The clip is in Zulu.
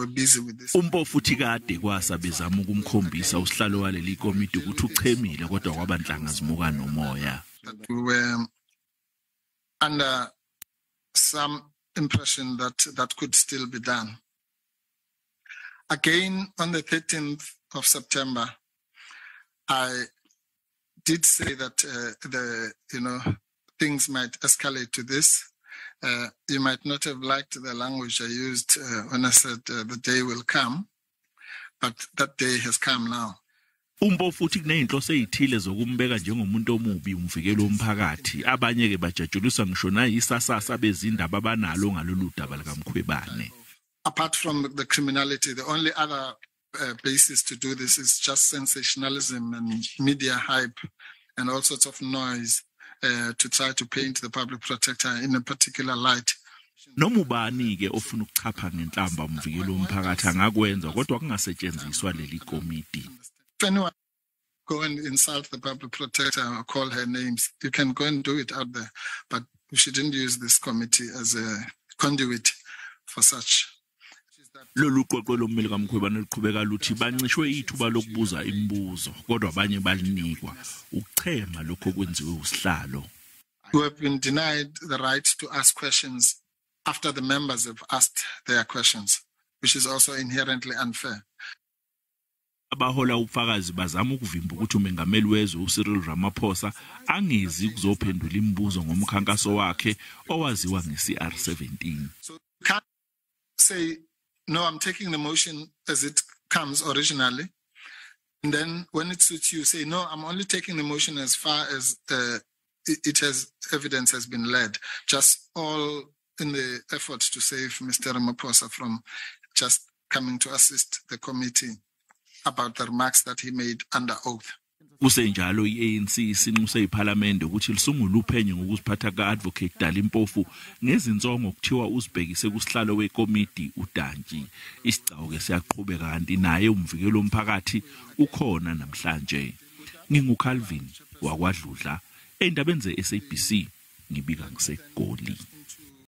were busy with this. Mpofu uthi kade kwasa bezama ukumkhombisa usihlalo waleli komiti ukuthi uchemile kodwa kwabanhlanga zimuka nomoya. That we were under some impression that that could still be done. Again, on the 13th of September, I did say that things might escalate to this. You might not have liked the language I used when I said the day will come, but that day has come now. Mpofu uthi kuneyinhloso ezithile zokumbeka njengomuntu omubi umvikeli womphakathi abanye ke bajatshulisa ngisho nayisasasa bezindaba abanalo ngalolu daba lika Mkhwebane. Apart from the criminality, the only other basis to do this is just sensationalism and media hype and all sorts of noise to try to paint the public protector in a particular light. Nomubani ke ofuna ukuchapha ngenhlamba umvikeli womphakathi angakwenza kodwa kungasetshenziswa leli komiti. If anyone go and insult the public protector or call her names, you can go and do it out there, but we shouldn't use this committee as a conduit for such. Lolu qoqo lommeli kaMkhwebane liqhubeka luthi bancishwe ithuba lokubuza imibuzo kodwa abanye balinikwa ukuchema lokho kwenziwe usihlalo. We have been denied the right to ask questions after the members have asked their questions, which is also inherently unfair. Abahola ufakazi bazama ukuvimba ukuthi umengameli wezwe Ramaphosa angezi ukuzophendula imibuzo ngomkhankaso wakhe owaziwa ngeCR17. So you can't say, no, I'm taking the motion as it comes originally. And then when it suits you, say, no, I'm only taking the motion as far as evidence has been led. Just all in the effort to save Mr. Ramaphosa from just coming to assist the committee about the remarks that he made under oath. Kusenjalo iANC isinxuse iParliament ukuthi lisungule uphenyo ngokuziphatha kaAdvocate Dali Mpofu ngezinsongo okuthiwa uzibhekise kusihlalo wekomiti uJantshi. Isigcawu ke siyaqhubeka kanti naye umvikeli womphakathi ukhona namhlanje. NginguCalvin wakwaDludla endabeni zeSABC ngibika ngiseGoli.